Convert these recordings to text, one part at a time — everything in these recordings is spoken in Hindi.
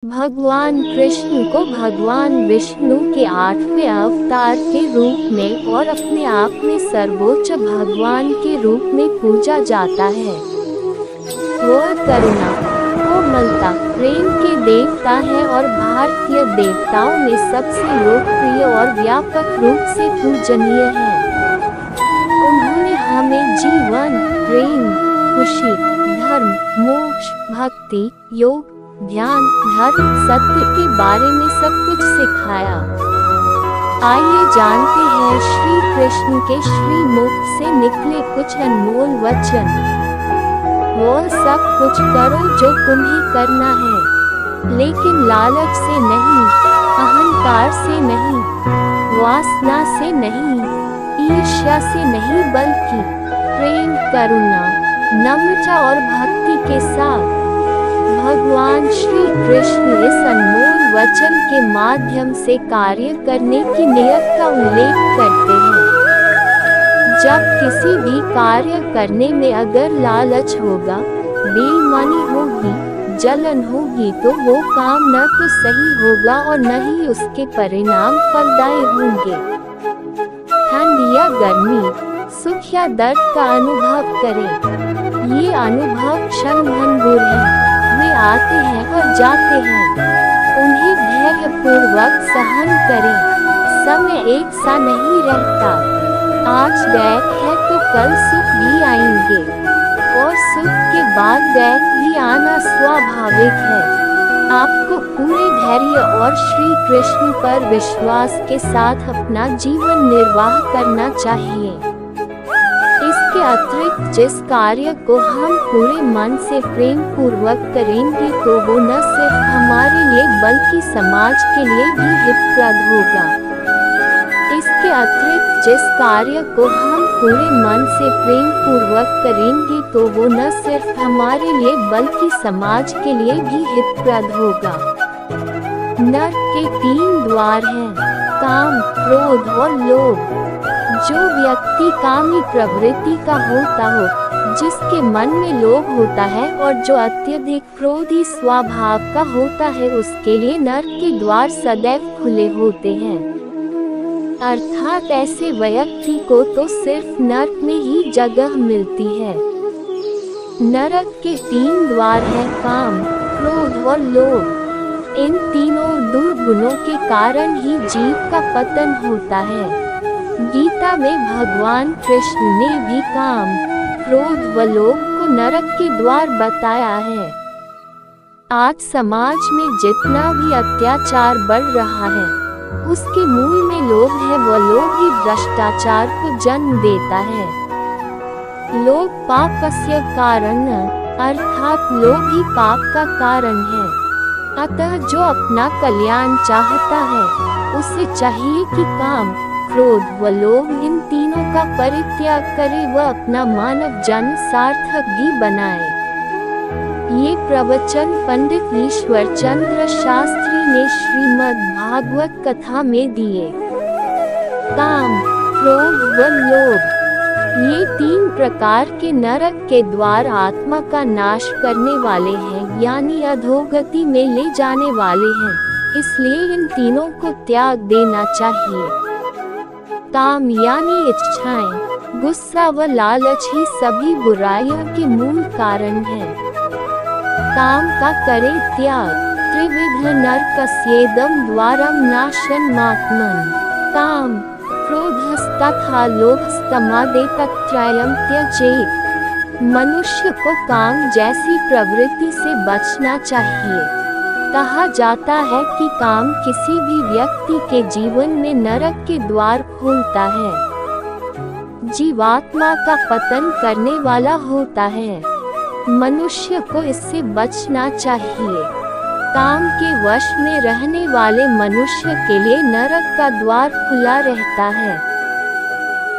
भगवान कृष्ण को भगवान विष्णु के 8वें अवतार के रूप में और अपने आप में सर्वोच्च भगवान के रूप में पूजा जाता है। वो करुणा, कोमलता, प्रेम के देवता है और भारतीय देवताओं में सबसे लोकप्रिय और व्यापक रूप से पूजनीय है। उन्होंने हमें जीवन, प्रेम, खुशी, धर्म, मोक्ष, भक्ति, योग, ध्यान, धर्म, सत्य के बारे में सब कुछ सिखाया। आइए जानते हैं श्री कृष्ण के श्रीमुख से निकले कुछ अनमोल वचन। वो सब कुछ करो जो तुम्हें करना है, लेकिन लालच से नहीं, अहंकार से नहीं, वासना से नहीं, ईर्ष्या से नहीं, बल्कि प्रेम, करुणा, नम्रता और भक्ति के साथ। भगवान श्री कृष्ण इस अनमोल वचन के माध्यम से कार्य करने की नियत का उल्लेख करते हैं। जब किसी भी कार्य करने में अगर लालच होगा, बेईमानी होगी, जलन होगी, तो वो काम न तो सही होगा और न ही उसके परिणाम फलदायी होंगे। ठंड या गर्मी, सुख या दर्द का अनुभव करें। ये अनुभव क्षणभंगुर है, वे आते हैं और जाते हैं। उन्हें धैर्यपूर्वक सहन करें। समय एक सा नहीं रहता। आज गैर है तो कल सुख भी आएंगे और सुख के बाद गैर भी आना स्वाभाविक है। आपको पूरे धैर्य और श्री कृष्ण पर विश्वास के साथ अपना जीवन निर्वाह करना चाहिए। इसके अतिरिक्त जिस कार्य को हम पूरे मन से प्रेम पूर्वक करेंगे तो वो न सिर्फ हमारे लिए बल्कि समाज के लिए भी हितप्रद होगा। इसके अतिरिक्त जिस कार्य को हम पूरे मन से प्रेम पूर्वक करेंगे तो वो न सिर्फ हमारे लिए बल्कि समाज के लिए भी हितप्रद होगा। नरक के 3 द्वार हैं: काम, क्रोध और लोभ। जो व्यक्ति कामी प्रवृत्ति का होता हो, जिसके मन में लोभ होता है और जो अत्यधिक क्रोधी स्वभाव का होता है, उसके लिए नरक के द्वार सदैव खुले होते हैं। अर्थात ऐसे व्यक्ति को तो सिर्फ नरक में ही जगह मिलती है। नरक के 3 द्वार हैं: काम, क्रोध और लोभ। इन तीनों दुर्गुणों के कारण ही जीव का पतन होता है। गीता में भगवान कृष्ण ने भी काम, क्रोध व लोभ को नरक के द्वार बताया है। आज समाज में जितना भी अत्याचार बढ़ रहा है, उसके मूल में लोभ है। वह लोभ ही भ्रष्टाचार को जन्म देता है। लोभ पापस्य कारण, अर्थात लोभ ही पाप का कारण है। अतः जो अपना कल्याण चाहता है, उसे चाहिए कि काम, क्रोध व लोभ इन तीनों का परित्याग करे व अपना मानव जन्म सार्थक भी बनाए। ये प्रवचन पंडित ईश्वर चंद्र शास्त्री ने श्रीमद् भागवत कथा में दिए। काम, क्रोध व लोभ, ये 3 प्रकार के नरक के द्वार आत्मा का नाश करने वाले हैं, यानी अधोगति में ले जाने वाले हैं। इसलिए इन तीनों को त्याग देना चाहिए। काम यानी इच्छाएं, गुस्सा व लालच ही सभी बुराइयों के मूल कारण है। काम का करे त्याग। त्रिविध नरकस्येदं द्वारं नाशनमात्मन्। काम, क्रोधस्तथा लोभस्तमादेतत्रयं त्यजेत्। मनुष्य को काम जैसी प्रवृत्ति से बचना चाहिए। कहा जाता है कि काम किसी भी व्यक्ति के जीवन में नरक के द्वार खोलता है, जीवात्मा का पतन करने वाला होता है। मनुष्य को इससे बचना चाहिए। काम के वश में रहने वाले मनुष्य के लिए नरक का द्वार खुला रहता है।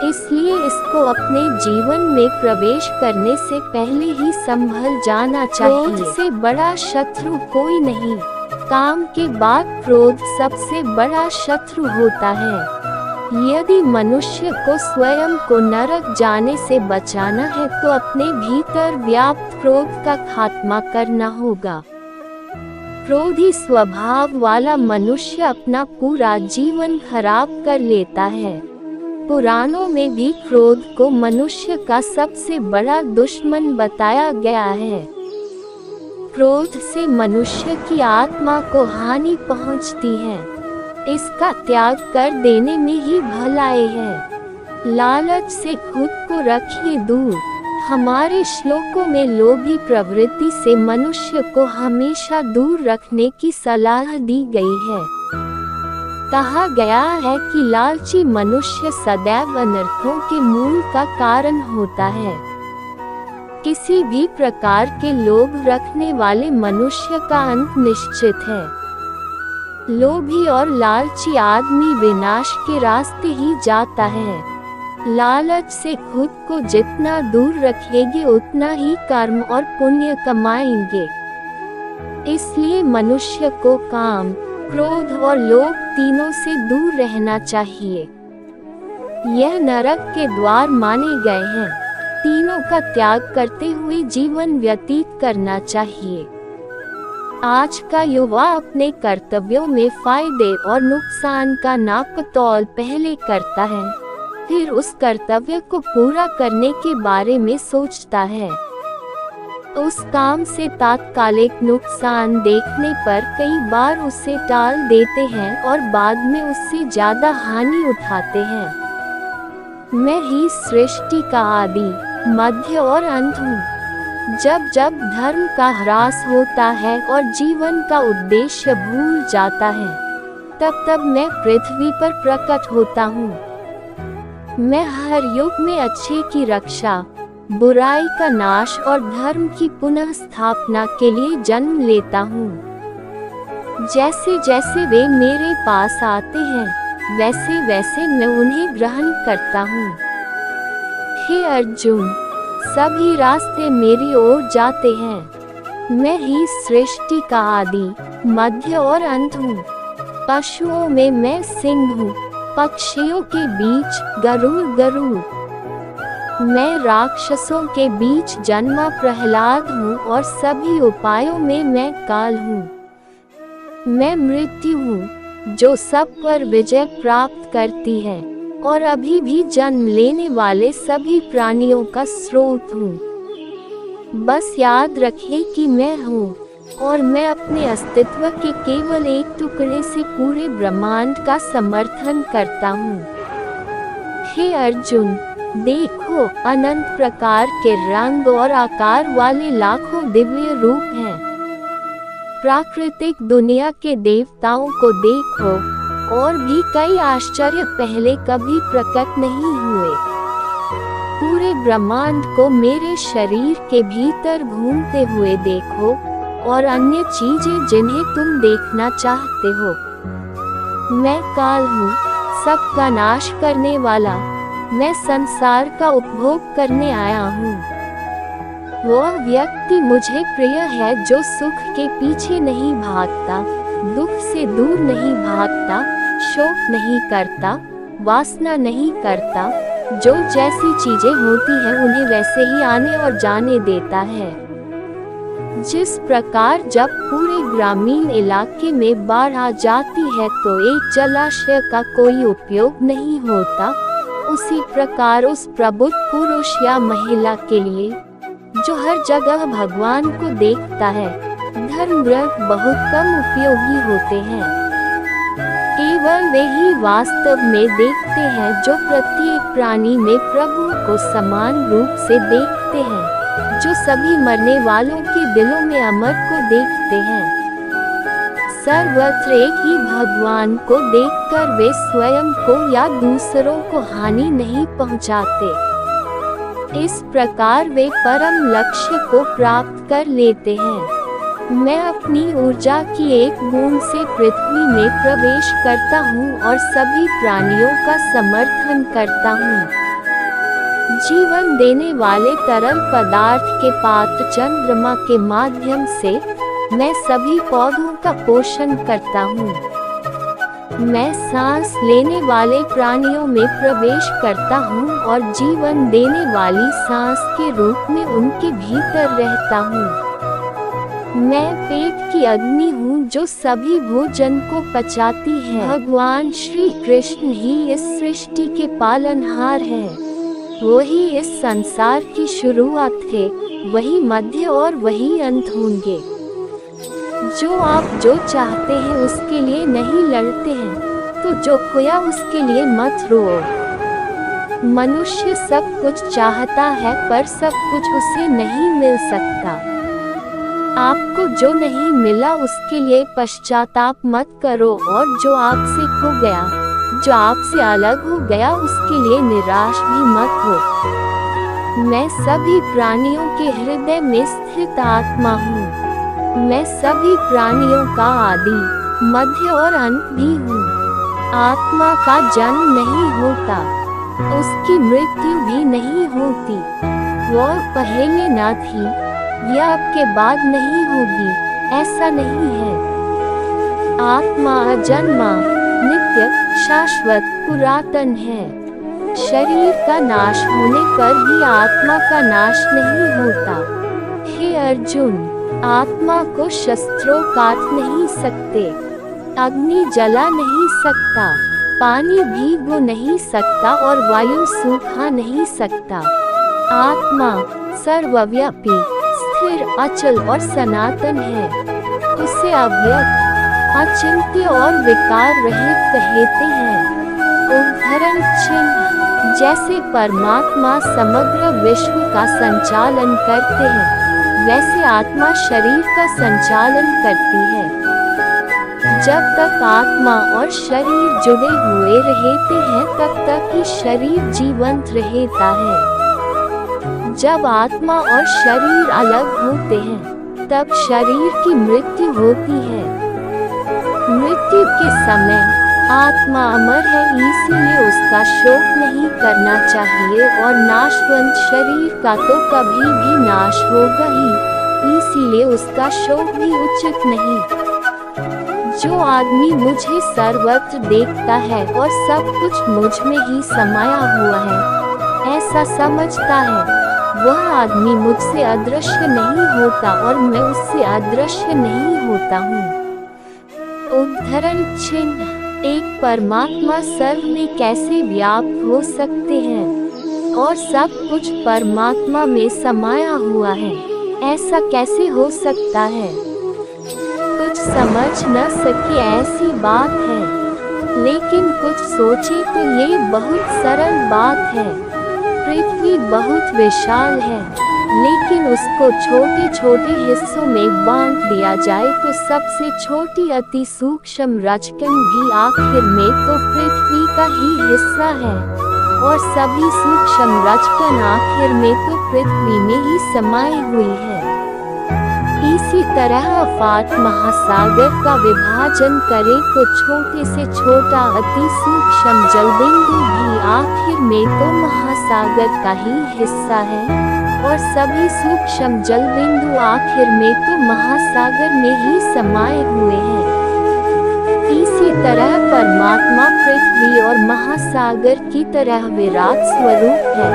इसलिए इसको अपने जीवन में प्रवेश करने से पहले ही संभल जाना चाहिए। क्रोध से बड़ा शत्रु कोई नहीं। काम के बाद क्रोध सबसे बड़ा शत्रु होता है। यदि मनुष्य को स्वयं को नरक जाने से बचाना है तो अपने भीतर व्याप्त क्रोध का खात्मा करना होगा। क्रोधी स्वभाव वाला मनुष्य अपना पूरा जीवन खराब कर लेता है। पुराणों में भी क्रोध को मनुष्य का सबसे बड़ा दुश्मन बताया गया है। क्रोध से मनुष्य की आत्मा को हानि पहुंचती है। इसका त्याग कर देने में ही भलाई है। लालच से खुद को रखिए दूर। हमारे श्लोकों में लोभी प्रवृत्ति से मनुष्य को हमेशा दूर रखने की सलाह दी गई है। कहा गया है कि लालची मनुष्य सदैव अनर्थों के मूल का कारण होता है। किसी भी प्रकार के लोभ रखने वाले मनुष्य का अंत निश्चित है। लोभी और लालची आदमी विनाश के रास्ते ही जाता है। लालच से खुद को जितना दूर रखेंगे उतना ही कर्म और पुण्य कमाएंगे। इसलिए मनुष्य को काम, क्रोध और लोभ तीनों से दूर रहना चाहिए। यह नरक के द्वार माने गए हैं। तीनों का त्याग करते हुए जीवन व्यतीत करना चाहिए। आज का युवा अपने कर्तव्यों में फायदे और नुकसान का नापतोल पहले करता है, फिर उस कर्तव्य को पूरा करने के बारे में सोचता है। उस काम से तात्कालिक नुकसान देखने पर कई बार उसे टाल देते हैं और बाद में उससे ज्यादा हानि उठाते हैं। मैं ही सृष्टि का आदि, मध्य और अंत हूँ। जब जब धर्म का ह्रास होता है और जीवन का उद्देश्य भूल जाता है, तब तब मैं पृथ्वी पर प्रकट होता हूँ। मैं हर युग में अच्छे की रक्षा, बुराई का नाश और धर्म की पुनः स्थापना के लिए जन्म लेता हूँ। जैसे जैसे वे मेरे पास आते हैं, वैसे वैसे मैं उन्हें ग्रहण करता हूँ। हे अर्जुन, सभी रास्ते मेरी ओर जाते हैं। मैं ही सृष्टि का आदि, मध्य और अंत हूँ। पशुओं में मैं सिंह हूँ, पक्षियों के बीच गरुड़। मैं राक्षसों के बीच जन्मा प्रहलाद हूँ और सभी उपायों में मैं काल हूँ। मैं मृत्यु हूँ जो सब पर विजय प्राप्त करती है और अभी भी जन्म लेने वाले सभी प्राणियों का स्रोत हूँ। बस याद रखें कि मैं हूँ और मैं अपने अस्तित्व के केवल एक टुकड़े से पूरे ब्रह्मांड का समर्थन करता हूँ। हे अर्जुन, देखो, अनंत प्रकार के रंग और आकार वाले लाखों दिव्य रूप हैं। प्राकृतिक दुनिया के देवताओं को देखो, और भी कई आश्चर्य पहले कभी प्रकट नहीं हुए। पूरे ब्रह्मांड को मेरे शरीर के भीतर घूमते हुए देखो और अन्य चीजें जिन्हें तुम देखना चाहते हो। मैं काल हूँ, सबका नाश करने वाला। मैं संसार का उपभोग करने आया हूँ। वह व्यक्ति मुझे प्रिय है जो सुख के पीछे नहीं भागता, दुख से दूर नहीं भागता, शोक नहीं करता, वासना नहीं करता, जो जैसी चीजें होती हैं उन्हें वैसे ही आने और जाने देता है। जिस प्रकार जब पूरे ग्रामीण इलाके में बाढ़ आ जाती है तो एक जलाशय का कोई उपयोग नहीं होता, उसी प्रकार उस प्रबुद्ध पुरुष या महिला के लिए जो हर जगह भगवान को देखता है, धर्म ग्रंथ बहुत कम उपयोगी होते हैं। केवल वे ही वास्तव में देखते हैं जो प्रत्येक प्राणी में प्रभु को समान रूप से देखते हैं, जो सभी मरने वालों के दिलों में अमर को देखते हैं। सर्वत्र एक ही भगवान को देखकर वे स्वयं को या दूसरों को हानि नहीं पहुंचाते। इस प्रकार वे परम लक्ष्य को प्राप्त कर लेते हैं। मैं अपनी ऊर्जा की एक बूंद से पृथ्वी में प्रवेश करता हूँ और सभी प्राणियों का समर्थन करता हूँ। जीवन देने वाले तरल पदार्थ के पात्र चंद्रमा के माध्यम से मैं सभी पौधों का पोषण करता हूँ। मैं सांस लेने वाले प्राणियों में प्रवेश करता हूँ और जीवन देने वाली सांस के रूप में उनके भीतर रहता हूँ। मैं पेट की अग्नि हूँ जो सभी भोजन को पचाती है। भगवान श्री कृष्ण ही इस सृष्टि के पालनहार है। वही इस संसार की शुरुआत थे, वही मध्य और वही अंत होंगे। जो चाहते हैं उसके लिए नहीं लड़ते हैं, तो जो खोया उसके लिए मत रोओ। मनुष्य सब कुछ चाहता है पर सब कुछ उसे नहीं मिल सकता। आपको जो नहीं मिला उसके लिए पश्चाताप मत करो, और जो आपसे खो गया, जो आपसे अलग हो गया, उसके लिए निराश भी मत हो। मैं सभी प्राणियों के हृदय में स्थित आत्मा हूँ। मैं सभी प्राणियों का आदि, मध्य और अंत भी हूँ। आत्मा का जन्म नहीं होता, उसकी मृत्यु भी नहीं होती। वो पहले न थी, यह आपके बाद नहीं होगी, ऐसा नहीं है। आत्मा अजन्मा, नित्य, शाश्वत, पुरातन है। शरीर का नाश होने पर भी आत्मा का नाश नहीं होता। हे अर्जुन, आत्मा को शस्त्रों काट नहीं सकते, अग्नि जला नहीं सकता, पानी भीगो नहीं सकता और वायु सूखा नहीं सकता। आत्मा सर्वव्यापी, स्थिर, अचल और सनातन है। उसे अव्यक्त, अचिंत्य और विकार रहित कहते हैं। उदाहरण चिन्ह, जैसे परमात्मा समग्र विश्व का संचालन करते हैं, वैसे आत्मा शरीर का संचालन करती है। जब तक आत्मा और शरीर जुड़े हुए रहते हैं तब तक ही शरीर जीवंत रहता है। जब आत्मा और शरीर अलग होते हैं तब शरीर की मृत्यु होती है। मृत्यु के समय आत्मा अमर है, इसीलिए उसका शोक नहीं करना चाहिए, और नाशवंत शरीर का तो कभी भी नाश होगा ही, इसीलिए उसका शोक भी उचित नहीं। जो आदमी मुझे सर्वत्र देखता है और सब कुछ मुझ में ही समाया हुआ है, ऐसा समझता है, वह आदमी मुझसे अदृश्य नहीं होता और मैं उससे अदृश्य नहीं होता हूँ। उदाहरण चिन्ह, एक परमात्मा सर्व में कैसे व्याप्त हो सकते हैं और सब कुछ परमात्मा में समाया हुआ है, ऐसा कैसे हो सकता है? कुछ समझ न सके ऐसी बात है, लेकिन कुछ सोचे तो ये बहुत सरल बात है। पृथ्वी बहुत विशाल है, लेकिन उसको छोटे छोटे हिस्सों में बांट दिया जाए तो सबसे छोटी अति सूक्ष्म रचकन भी आखिर में तो पृथ्वी का ही हिस्सा है, और सभी सूक्ष्म रचकन आखिर में तो पृथ्वी में ही समाई हुई है। इसी तरह अफाट महासागर का विभाजन करे तो छोटे से छोटा अति सूक्ष्म जलबिंदु भी आखिर में तो महासागर का ही हिस्सा है, और सभी सूक्ष्म जलबिंदु आखिर में तो महासागर में ही समाये हुए हैं। इसी तरह परमात्मा पृथ्वी और महासागर की तरह विराट स्वरूप है,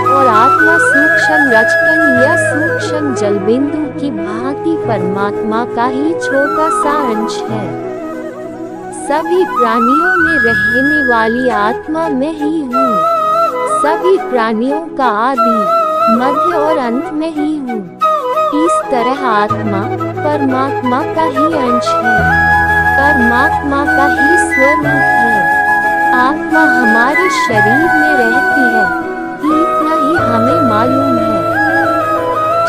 और आत्मा सूक्ष्म रचकन या सूक्ष्म जलबिंदु की भांति परमात्मा का ही छोटा सा अंश है। सभी प्राणियों में रहने वाली आत्मा मैं ही हूँ। सभी प्राणियों का आदि, मध्य और अंत में ही हूँ। इस तरह आत्मा परमात्मा का ही अंश है, परमात्मा का ही स्वरूप है। आत्मा हमारे शरीर में रहती है, इतना ही हमें मालूम है।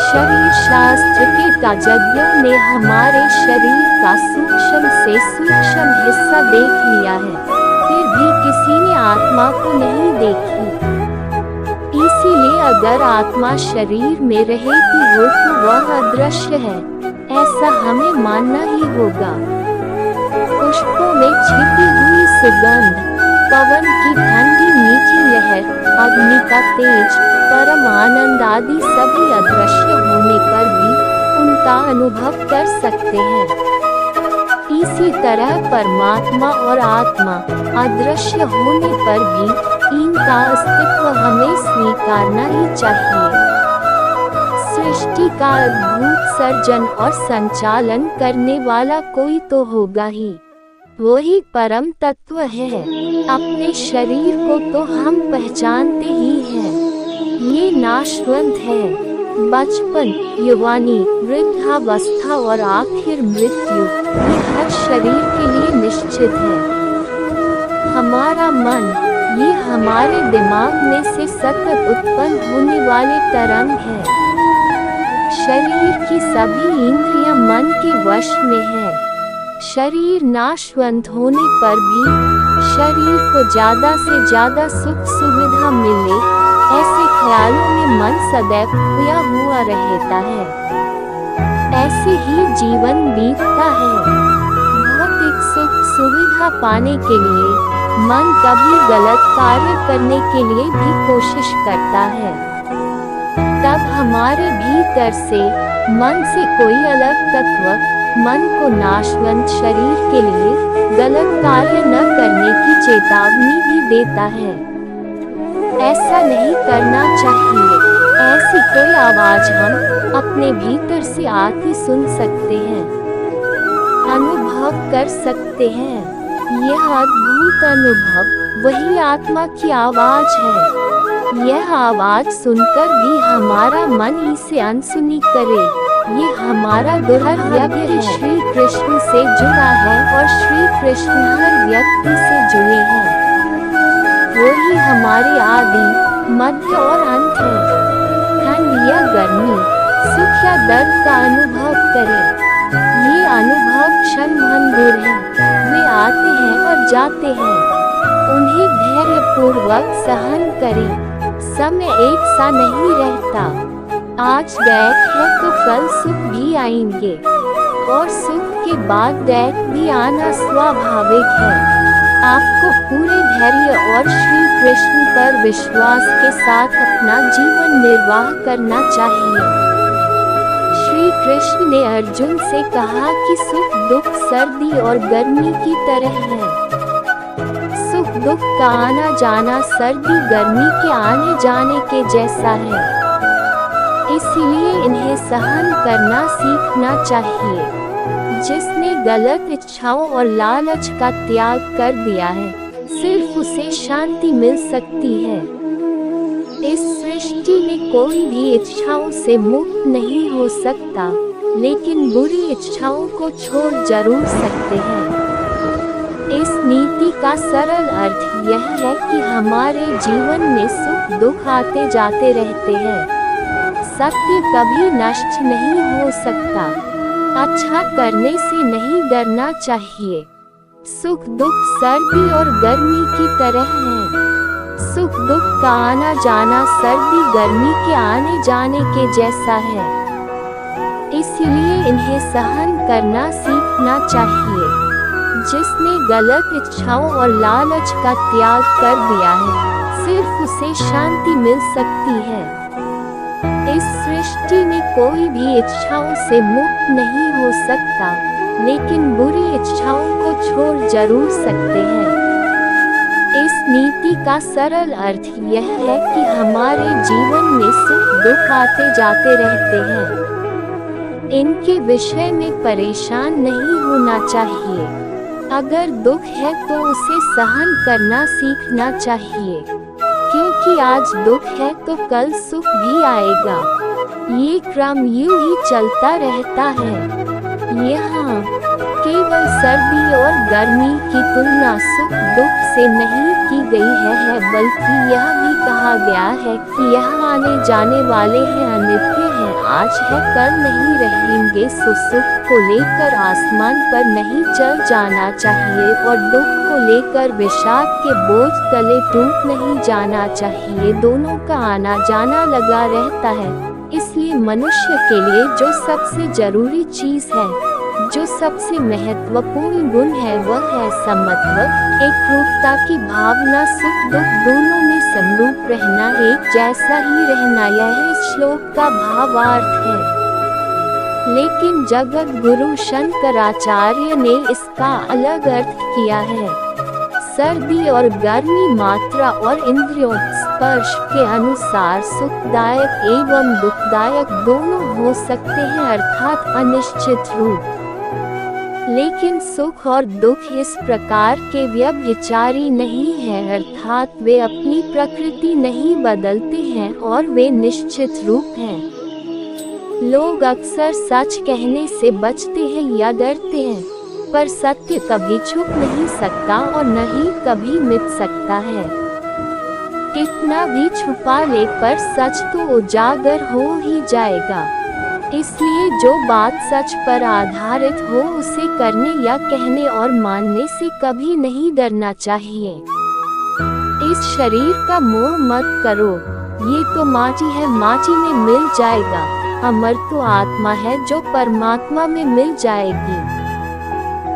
शरीर शास्त्र के तज्ञों ने हमारे शरीर का सूक्ष्म से सूक्ष्म हिस्सा देख लिया है, फिर भी किसी ने आत्मा को नहीं देखी। इसीलिए अगर आत्मा शरीर में रहती हो तो वह अदृश्य है, ऐसा हमें मानना ही होगा। पुष्पों में छिपी हुई सुगंध, पवन की ठंडी मीठी लहर, अग्नि का तेज, परम आनंद आदि सभी अदृश्य होने पर भी उनका अनुभव कर सकते हैं। इसी तरह परमात्मा और आत्मा अदृश्य होने पर भी इनका अस्तित्व हमें स्वीकारना ही चाहिए। सृष्टि का अद्भुत सर्जन और संचालन करने वाला कोई तो होगा ही। वही परम तत्व है। अपने शरीर को तो हम पहचानते ही हैं। ये नाशवंत है। बचपन, युवानी, वृद्धावस्था और आखिर मृत्यु, ये हर शरीर के लिए निश्चित है। हमारा मन, ये हमारे दिमाग में से सतत उत्पन्न होने वाले तरंग है। शरीर की सभी इंद्रियां मन के वश में है। शरीर नाशवंत होने पर भी शरीर को ज्यादा से ज्यादा सुख सुविधा मिले, ऐसे ख्यालों में मन सदैव खोया हुआ रहता है। ऐसे ही जीवन बीतता है। भौतिक सुख सुविधा पाने के लिए मन कभी गलत कार्य करने के लिए भी कोशिश करता है। तब हमारे भीतर से मन से कोई अलग तत्व मन को नाशवंत शरीर के लिए गलत कार्य न करने की चेतावनी भी देता है। ऐसा नहीं करना चाहिए। ऐसी कोई आवाज हम अपने भीतर से आती सुन सकते हैं, अनुभव कर सकते हैं। यह अद्भुत अनुभव वही आत्मा की आवाज है। यह आवाज सुनकर भी हमारा मन इसे अनसुनी करे, ये हमारा दुर्भाग्य है। श्री कृष्ण से जुड़ा है और श्री कृष्ण हर व्यक्ति से जुड़े हैं। वही हमारे आदि, मध्य और अंत है। ठंड या गर्मी, सुख या दर्द का अनुभव करें। ये अनुभव क्षण भंगुर है। वे आते हैं और जाते हैं। उन्हें धैर्यपूर्वक सहन करें। समय एक सा नहीं रहता। आज दैत है तो कल सुख भी आएंगे और सुख के बाद दैत भी आना स्वाभाविक है। आपको पूरे धैर्य और श्री कृष्ण पर विश्वास के साथ अपना जीवन निर्वाह करना चाहिए। श्री कृष्ण ने अर्जुन से कहा कि सुख दुख सर्दी और गर्मी की तरह है। सुख दुख का आना जाना सर्दी गर्मी के आने जाने के जैसा है। इसलिए इन्हें सहन करना सीखना चाहिए। जिसने गलत इच्छाओं और लालच का त्याग कर दिया है, सिर्फ उसे शांति मिल सकती है। इस सृष्टि में कोई भी इच्छाओं से मुक्त नहीं हो सकता, लेकिन बुरी इच्छाओं को छोड़ जरूर सकते हैं। इस नीति का सरल अर्थ यह है कि हमारे जीवन में सुख दुख आते जाते रहते हैं। सत्य कभी नष्ट नहीं हो सकता। अच्छा करने से नहीं डरना चाहिए। सुख दुख सर्दी और गर्मी की तरह है। सुख दुख का आना जाना सर्दी गर्मी के आने जाने के जैसा है। इसलिए इन्हें सहन करना सीखना चाहिए। जिसने गलत इच्छाओं और लालच का त्याग कर दिया है, सिर्फ उसे शांति मिल सकती है। इस सृष्टि में कोई भी इच्छाओं से मुक्त नहीं हो सकता, लेकिन बुरी इच्छाओं को छोड़ जरूर सकते हैं। इस नीति का सरल अर्थ यह है कि हमारे जीवन में सुख दुख आते जाते रहते हैं। इनके विषय में परेशान नहीं होना चाहिए। अगर दुख है तो उसे सहन करना सीखना चाहिए, क्योंकि आज दुख है तो कल सुख भी आएगा। ये क्रम यूं ही चलता रहता है। यहाँ केवल सर्दी और गर्मी की तुलना सुख दुख से नहीं की गई है, बल्कि यह भी कहा गया है कि यह आने जाने वाले हैं, अनित्य हैं, आज है कल नहीं रहेंगे। सुख को लेकर आसमान पर नहीं चल जाना चाहिए और दुख को लेकर विषाद के बोझ तले टूट नहीं जाना चाहिए। दोनों का आना जाना लगा रहता है। इसलिए मनुष्य के लिए जो सबसे जरूरी चीज है, जो सबसे महत्वपूर्ण गुण है, वह है समत्व, एकरूपता की भावना। सुख दुख दोनों में समरूप रहना, एक जैसा ही रहना, यह इस श्लोक का भावार्थ है। लेकिन जगत गुरु शंकराचार्य ने इसका अलग अर्थ किया है। सर्दी और गर्मी मात्रा और इंद्रियों स्पर्श के अनुसार सुखदायक एवं दुखदायक दोनों हो सकते हैं, अर्थात अनिश्चित रूप। लेकिन सुख और दुख इस प्रकार के व्यभिचारी नहीं है, अर्थात वे अपनी प्रकृति नहीं बदलते हैं और वे निश्चित रूप हैं। लोग अक्सर सच कहने से बचते हैं या डरते हैं, पर सत्य कभी छुप नहीं सकता और न ही कभी मिट सकता है। कितना भी छुपा ले पर सच तो उजागर हो ही जाएगा। इसलिए जो बात सच पर आधारित हो उसे करने या कहने और मानने से कभी नहीं डरना चाहिए। इस शरीर का मोह मत करो, ये तो माटी है, माटी में मिल जाएगा। अमर तो आत्मा है जो परमात्मा में मिल जाएगी।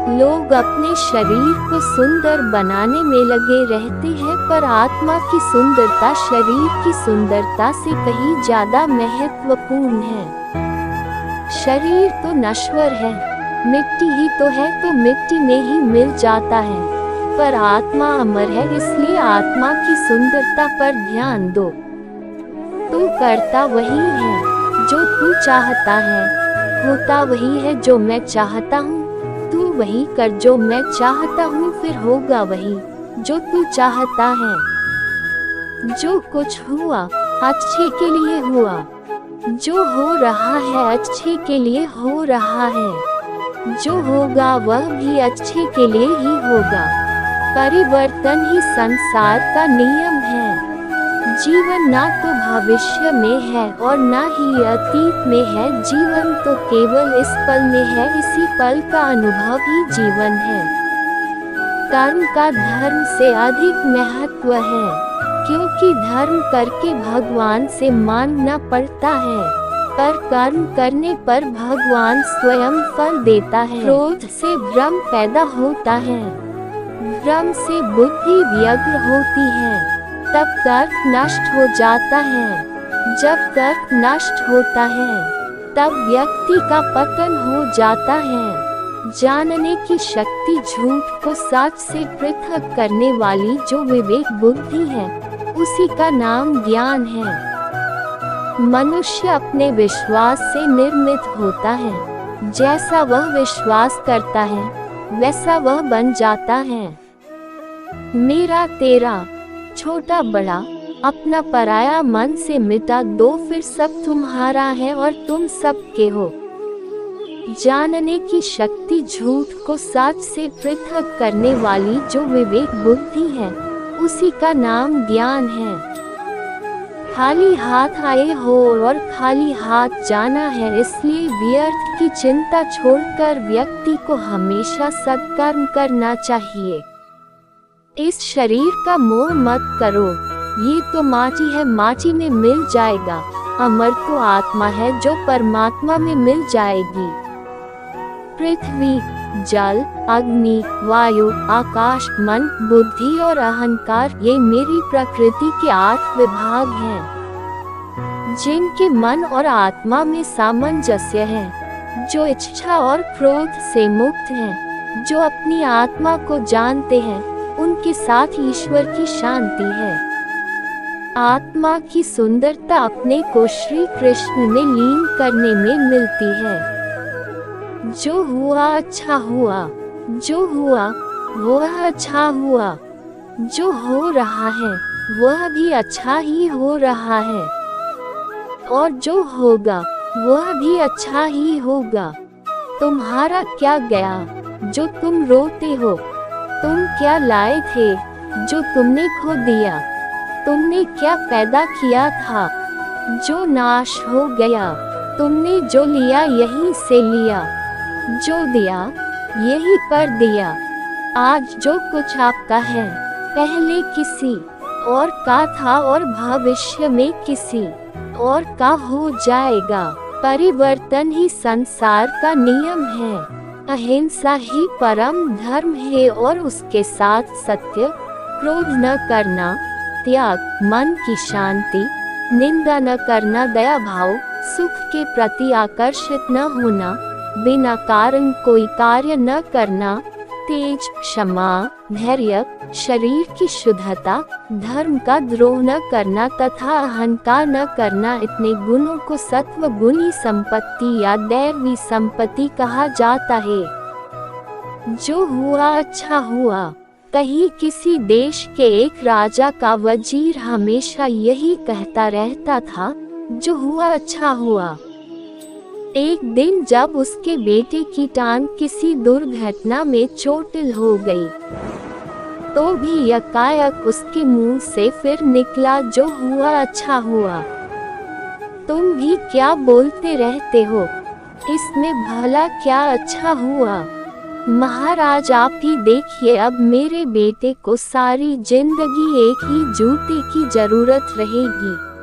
लोग अपने शरीर को सुंदर बनाने में लगे रहते हैं, पर आत्मा की सुंदरता शरीर की सुंदरता से कहीं ज्यादा महत्वपूर्ण है। शरीर तो नश्वर है, मिट्टी ही तो है, तो मिट्टी में ही मिल जाता है, पर आत्मा अमर है, इसलिए आत्मा की सुंदरता पर ध्यान दो। तू करता वही है जो तू चाहता है, होता वही है जो मैं चाहता हूँ। तू वही कर जो मैं चाहता हूँ, फिर होगा वही जो तू चाहता है। जो कुछ हुआ अच्छे के लिए हुआ, जो हो रहा है अच्छे के लिए हो रहा है, जो होगा वह भी अच्छे के लिए ही होगा। परिवर्तन ही संसार का नियम है। जीवन ना तो भविष्य में है और ना ही अतीत में है, जीवन तो केवल इस पल में है, इसी पल का अनुभव ही जीवन है। कर्म का धर्म से अधिक महत्व है, क्योंकि धर्म करके भगवान से मांगना पड़ता है, पर कर्म करने पर भगवान स्वयं फल देता है। क्रोध से भ्रम पैदा होता है, भ्रम से बुद्धि व्यग्र होती है, तब तर्क नष्ट हो जाता है। जब तर्क नष्ट होता है तब व्यक्ति का पतन हो जाता है। जानने की शक्ति झूठ को सच से पृथक करने वाली जो विवेक बुद्धि है, उसी का नाम ज्ञान है। मनुष्य अपने विश्वास से निर्मित होता है, जैसा वह विश्वास करता है वैसा वह बन जाता है। मेरा तेरा, छोटा बड़ा, अपना पराया मन से मिटा दो, फिर सब तुम्हारा है और तुम सबके हो। जानने की शक्ति झूठ को सच से पृथक करने वाली जो विवेक बुद्धि है, उसी का नाम ज्ञान है। खाली हाथ आए हो और खाली हाथ जाना है, इसलिए व्यर्थ की चिंता छोड़कर व्यक्ति को हमेशा सत्कर्म करना चाहिए। इस शरीर का मोह मत करो, ये तो माटी है, माटी में मिल जाएगा। अमर तो आत्मा है जो परमात्मा में मिल जाएगी। पृथ्वी, जल, अग्नि, वायु, आकाश, मन, बुद्धि और अहंकार, ये मेरी प्रकृति के 8 विभाग हैं, जिनके मन और आत्मा में सामंजस्य है, जो इच्छा और क्रोध से मुक्त हैं, जो अपनी आत्मा को जानते हैं, उनके साथ ईश्वर की शांति है। आत्मा की सुंदरता अपने को श्री कृष्ण में लीन करने में मिलती है। जो हुआ अच्छा हुआ, जो हुआ वह अच्छा हुआ, जो हो रहा है वह भी अच्छा ही हो रहा है, और जो होगा वह भी अच्छा ही होगा। तुम्हारा क्या गया जो तुम रोते हो? तुम क्या लाए थे जो तुमने खो दिया? तुमने क्या पैदा किया था जो नाश हो गया? तुमने जो लिया यहीं से लिया, जो दिया यही पर दिया। आज जो कुछ आपका है पहले किसी और का था और भविष्य में किसी और का हो जाएगा। परिवर्तन ही संसार का नियम है। अहिंसा ही परम धर्म है और उसके साथ सत्य, क्रोध न करना, त्याग, मन की शांति, निंदा न करना, दया भाव, सुख के प्रति आकर्षित न होना, बिना कारण कोई कार्य न करना, तेज, क्षमा, धैर्य, शरीर की शुद्धता, धर्म का द्रोह न करना तथा अहंकार न करना, इतने गुणों को सत्व गुणी संपत्ति या दैवी संपत्ति कहा जाता है। जो हुआ अच्छा हुआ। कहीं किसी देश के एक राजा का वजीर हमेशा यही कहता रहता था, जो हुआ अच्छा हुआ। एक दिन जब उसके बेटे की टांग किसी दुर्घटना में चोटिल हो गई, तो भी यकायक उसके मुंह से फिर निकला, जो हुआ अच्छा हुआ। तुम भी क्या बोलते रहते हो, इसमें भला क्या अच्छा हुआ? महाराज आप ही देखिए, अब मेरे बेटे को सारी जिंदगी एक ही जूते की जरूरत रहेगी।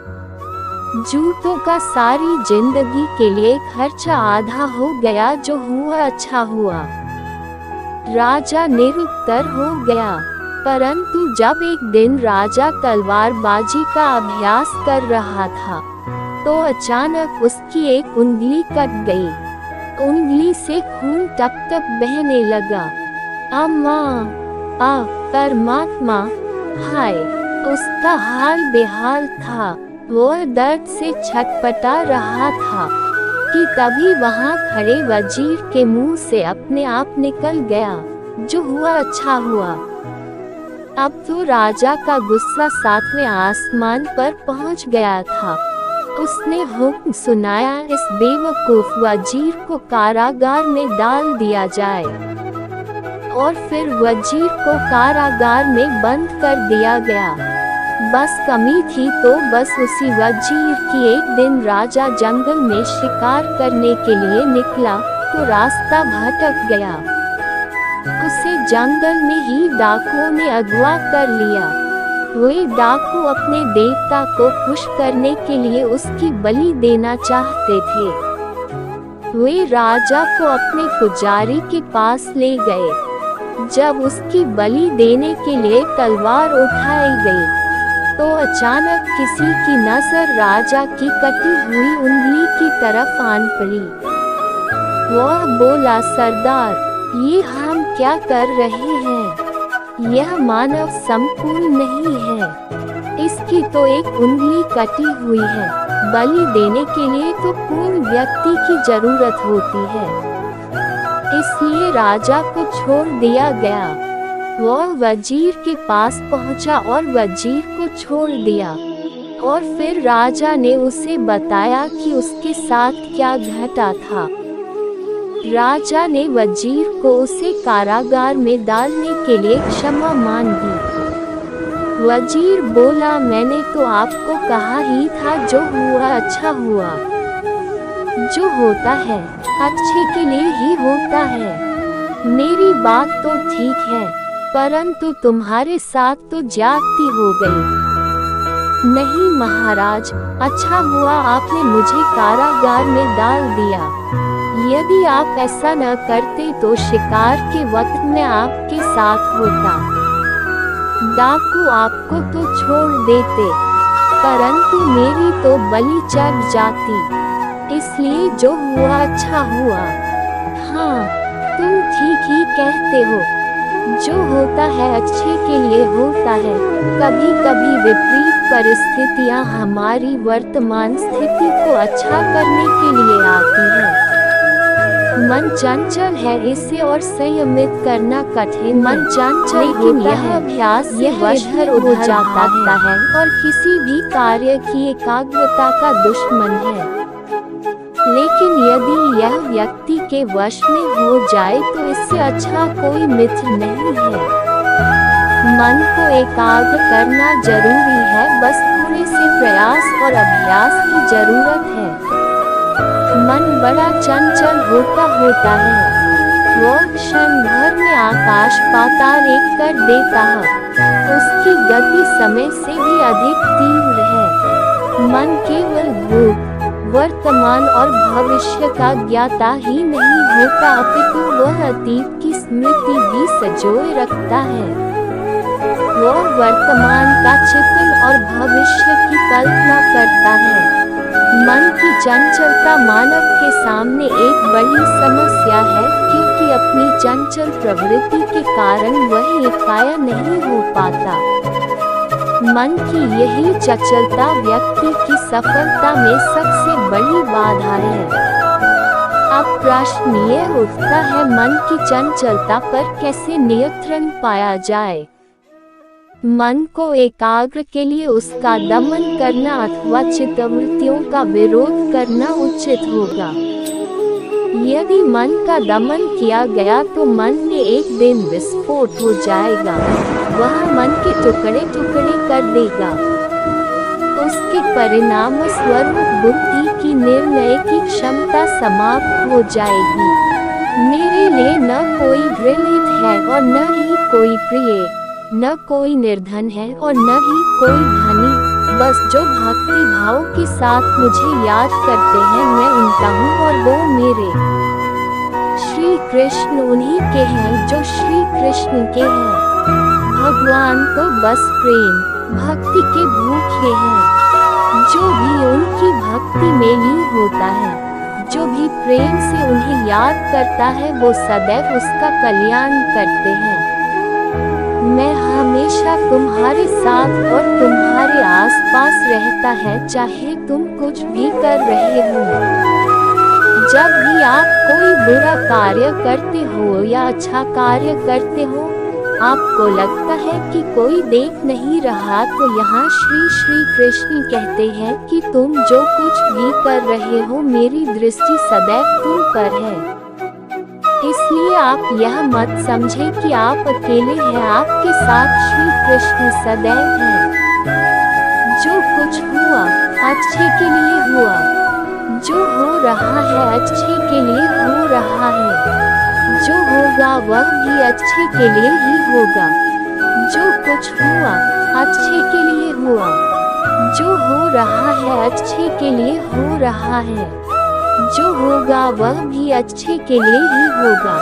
जूतों का सारी जिंदगी के लिए खर्चा आधा हो गया, जो हुआ अच्छा हुआ। राजा निरुत्तर हो गया। परंतु जब एक दिन राजा तलवारबाजी का अभ्यास कर रहा था, तो अचानक उसकी एक उंगली कट गई। उंगली से खून टप टप बहने लगा। अम्मा, परमात्मा, हाय! उसका हाल बेहाल था। वो दर्द से छटपटा रहा था कि तभी वहां खड़े वजीर के मुंह से अपने आप निकल गया, जो हुआ अच्छा हुआ। अब तो राजा का गुस्सा 7वें आसमान पर पहुंच गया था। उसने हुक्म सुनाया, इस बेवकूफ वजीर को कारागार में डाल दिया जाए। और फिर वजीर को कारागार में बंद कर दिया गया। बस कमी थी तो बस उसी वजीर की एक दिन राजा जंगल में शिकार करने के लिए निकला, तो रास्ता भटक गया। उसे जंगल में ही डाकुओं ने अगवा कर लिया। वे डाकू अपने देवता को खुश करने के लिए उसकी बलि देना चाहते थे। वे राजा को अपने पुजारी के पास ले गए। जब उसकी बलि देने के लिए तलवार उठाई गई, तो अचानक किसी की नजर राजा की कटी हुई उंगली की तरफ आन पड़ी। वह बोला, सरदार, ये हम क्या कर रहे हैं? यह मानव संपूर्ण नहीं है। इसकी तो एक उंगली कटी हुई है। बलि देने के लिए तो पूर्ण व्यक्ति की जरूरत होती है। इसलिए राजा को छोड़ दिया गया। वह वजीर के पास पहुंचा और वजीर को छोड़ दिया। और फिर राजा ने उसे बताया कि उसके साथ क्या घटा था। राजा ने वजीर को उसे कारागार में डालने के लिए क्षमा मांगी। वजीर बोला, मैंने तो आपको कहा ही था, जो हुआ अच्छा हुआ। जो होता है अच्छे के लिए ही होता है। मेरी बात तो ठीक है, परंतु तुम्हारे साथ तो ज्यादती हो गई। नहीं महाराज, अच्छा हुआ आपने मुझे कारागार में डाल दिया। यदि आप ऐसा न करते तो शिकार के वक्त मैं आपके साथ होता। डाकू आपको तो छोड़ देते, परंतु मेरी तो बलि चढ़ जाती। इसलिए जो हुआ अच्छा हुआ। हाँ, तुम ठीक ही कहते हो। जो होता है अच्छे के लिए होता है। कभी कभी विपरीत परिस्थितियां हमारी वर्तमान स्थिति को अच्छा करने के लिए आती हैं। मन चंचल है, इसे और संयमित करना कठिन। मन चंचल, लेकिन यह अभ्यास इधर उधर जाता है और किसी भी कार्य की एकाग्रता का दुश्मन है। लेकिन यदि यह व्यक्ति के वश में हो जाए तो इससे अच्छा कोई मित्र नहीं है। मन को एकाग्र करना जरूरी है, बस थोड़े से प्रयास और अभ्यास की जरूरत है। मन बड़ा चंचल होता है। वह क्षण भर में आकाश पाताल एक कर देता है। उसकी गति समय से भी अधिक तीव्र है। मन केवल भूत, वर्तमान और भविष्य का ज्ञाता ही नहीं होता, अपितु वह अतीत की स्मृति भी संजोए रखता है। वह वर्तमान का चित्रण और भविष्य की कल्पना करता है। मन की चंचलता मानव के सामने एक बड़ी समस्या है, क्योंकि कि अपनी चंचल प्रवृत्ति के कारण वह एकाया नहीं हो पाता। मन की यही चंचलता व्यक्ति की सफलता में सबसे बड़ी बाधा है। अब प्रश्न ये उठता है, मन की चंचलता पर कैसे नियंत्रण पाया जाए? मन को एकाग्र के लिए उसका दमन करना अथवा चित्तवृत्तियों का विरोध करना उचित होगा। यदि मन का दमन किया गया तो मन में एक दिन विस्फोट हो जाएगा, वह मन के टुकड़े टुकड़े कर देगा। उसके परिणाम स्वरूप बुद्धि की निर्णय की क्षमता समाप्त हो जाएगी। मेरे लिए न कोई घृणित है और न ही कोई प्रिय, न कोई निर्धन है और न ही कोई धनी, बस जो भक्ति भाव के साथ मुझे याद करते हैं मैं उनका हूँ और वो मेरे। श्री कृष्ण उन्हीं के हैं जो श्री कृष्ण के हैं। भगवान तो बस प्रेम भक्ति के भूखे हैं। जो भी उनकी भक्ति में लीन होता है, जो भी प्रेम से उन्हें याद करता है, वो सदैव उसका कल्याण करते हैं। मैं हमेशा तुम्हारे साथ और तुम्हारे आसपास रहता है, चाहे तुम कुछ भी कर रहे हो। जब भी आप कोई बुरा कार्य करते हो या अच्छा कार्य करते हो, आपको लगता है कि कोई देख नहीं रहा, तो यहाँ श्री श्री कृष्ण कहते हैं कि तुम जो कुछ भी कर रहे हो मेरी दृष्टि सदैव तुम पर है। इसलिए आप यह मत समझे कि आप अकेले हैं, आपके साथ श्री कृष्ण सदैव हैं। जो कुछ हुआ अच्छे के लिए हुआ, जो हो रहा है अच्छे के लिए हो रहा है, जो होगा वह भी अच्छे के लिए ही होगा। जो कुछ हुआ अच्छे के लिए हुआ, जो हो रहा है अच्छे के लिए हो रहा है, जो होगा वह भी अच्छे के लिए ही होगा।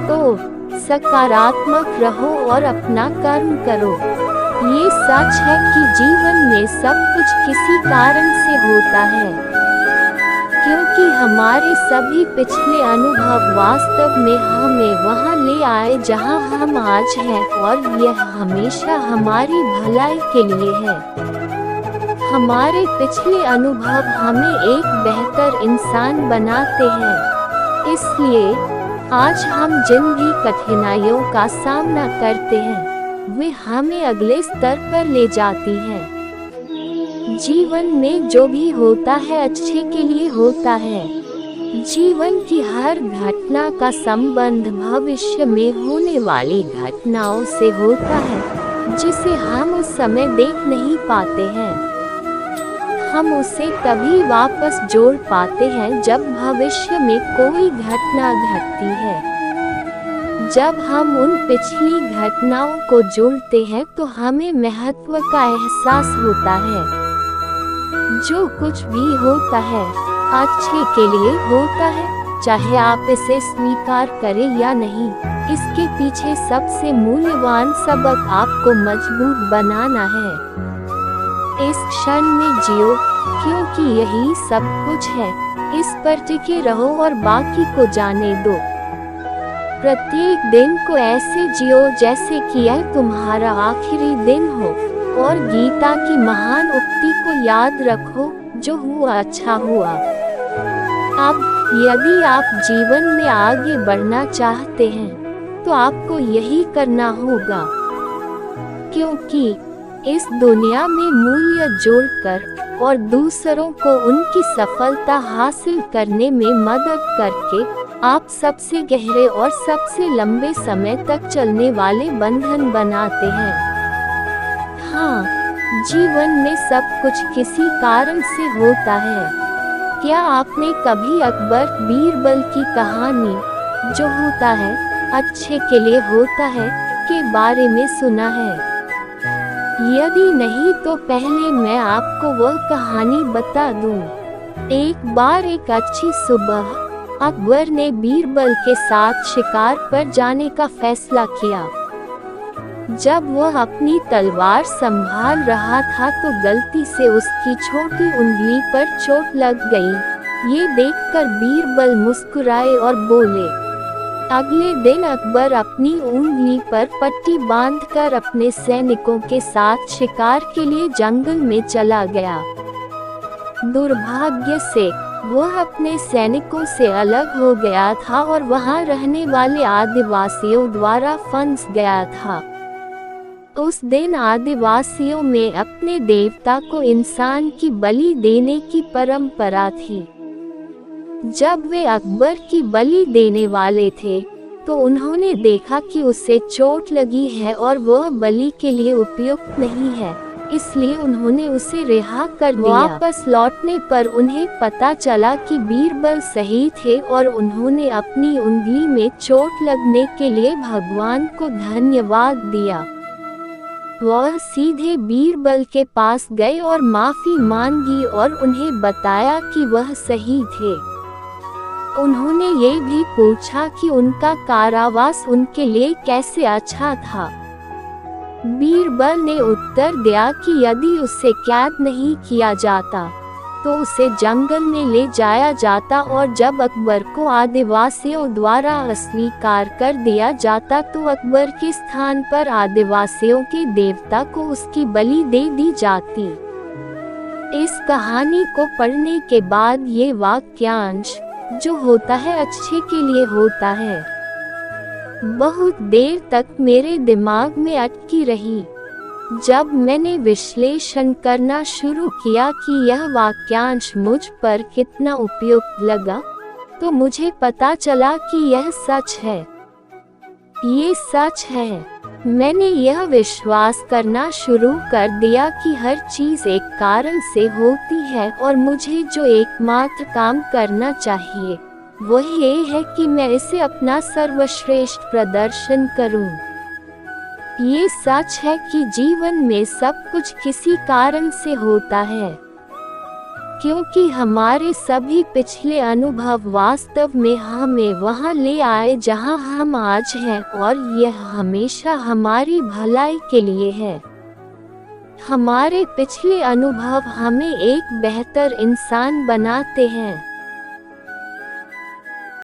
तो सकारात्मक रहो और अपना कर्म करो। ये सच है कि जीवन में सब कुछ किसी कारण से होता है, क्योंकि हमारे सभी पिछले अनुभव वास्तव में हमें वहां ले आए जहां हम आज हैं, और यह हमेशा हमारी भलाई के लिए है। हमारे पिछले अनुभव हमें एक बेहतर इंसान बनाते हैं। इसलिए आज हम जिन भी कठिनाइयों का सामना करते हैं, वे हमें अगले स्तर पर ले जाती हैं। जीवन में जो भी होता है अच्छे के लिए होता है। जीवन की हर घटना का संबंध भविष्य में होने वाली घटनाओं से होता है, जिसे हम उस समय देख नहीं पाते हैं। हम उसे तभी वापस जोड़ पाते हैं जब भविष्य में कोई घटना घटती है। जब हम उन पिछली घटनाओं को जोड़ते हैं तो हमें महत्व का एहसास होता है। जो कुछ भी होता है अच्छे के लिए होता है, चाहे आप इसे स्वीकार करें या नहीं। इसके पीछे सबसे मूल्यवान सबक आपको मजबूत बनाना है। इस क्षण में जियो, क्योंकि यही सब कुछ है। इस पर टिके रहो और बाकी को जाने दो। प्रत्येक दिन को ऐसे जियो जैसे कि यह तुम्हारा आखिरी दिन हो, और गीता की महान उक्ति को याद रखो, जो हुआ अच्छा हुआ। अब यदि आप जीवन में आगे बढ़ना चाहते हैं तो आपको यही करना होगा, क्योंकि इस दुनिया में मूल्य जोड़कर और दूसरों को उनकी सफलता हासिल करने में मदद करके आप सबसे गहरे और सबसे लंबे समय तक चलने वाले बंधन बनाते हैं। हाँ, जीवन में सब कुछ किसी कारण से होता है। क्या आपने कभी अकबर बीरबल की कहानी, जो होता है अच्छे के लिए होता है, के बारे में सुना है? यदि नहीं तो पहले मैं आपको वह कहानी बता दूं। एक बार एक अच्छी सुबह अकबर ने बीरबल के साथ शिकार पर जाने का फैसला किया। जब वह अपनी तलवार संभाल रहा था तो गलती से उसकी छोटी उंगली पर चोट लग गई। ये देखकर बीरबल मुस्कुराए और बोले, अगले दिन अकबर अपनी उंगली पर पट्टी बांधकर अपने सैनिकों के साथ शिकार के लिए जंगल में चला गया। दुर्भाग्य से वह अपने सैनिकों से अलग हो गया था और वहां रहने वाले आदिवासियों द्वारा फंस गया था। उस दिन आदिवासियों में अपने देवता को इंसान की बलि देने की परंपरा थी। जब वे अकबर की बलि देने वाले थे तो उन्होंने देखा कि उसे चोट लगी है और वह बलि के लिए उपयुक्त नहीं है, इसलिए उन्होंने उसे रिहा कर दिया। वापस लौटने पर उन्हें पता चला कि बीरबल सही थे और उन्होंने अपनी उंगली में चोट लगने के लिए भगवान को धन्यवाद दिया। वह सीधे बीरबल के पास गए और माफी मांगी और उन्हें बताया कि वह सही थे। उन्होंने ये भी पूछा कि उनका कारावास उनके लिए कैसे अच्छा था। बीरबल ने उत्तर दिया कि यदि उसे कैद नहीं किया जाता तो उसे जंगल में ले जाया जाता और जब अकबर को आदिवासियों द्वारा अस्वीकार कर दिया जाता तो अकबर के स्थान पर आदिवासियों के देवता को उसकी बलि दे दी जाती। इस कहानी को पढ़ने के बाद ये वाक्यांश जो होता है अच्छे के लिए होता है बहुत देर तक मेरे दिमाग में अटकी रही। जब मैंने विश्लेषण करना शुरू किया कि यह वाक्यांश मुझ पर कितना उपयुक्त लगा तो मुझे पता चला कि यह सच है। ये सच है। मैंने यह विश्वास करना शुरू कर दिया कि हर चीज एक कारण से होती है और मुझे जो एकमात्र काम करना चाहिए वह ये है कि मैं इसे अपना सर्वश्रेष्ठ प्रदर्शन करूं। ये सच है कि जीवन में सब कुछ किसी कारण से होता है, क्योंकि हमारे सभी पिछले अनुभव वास्तव में हमें वहां ले आए जहां हम आज हैं और यह हमेशा हमारी भलाई के लिए है। हमारे पिछले अनुभव हमें एक बेहतर इंसान बनाते हैं।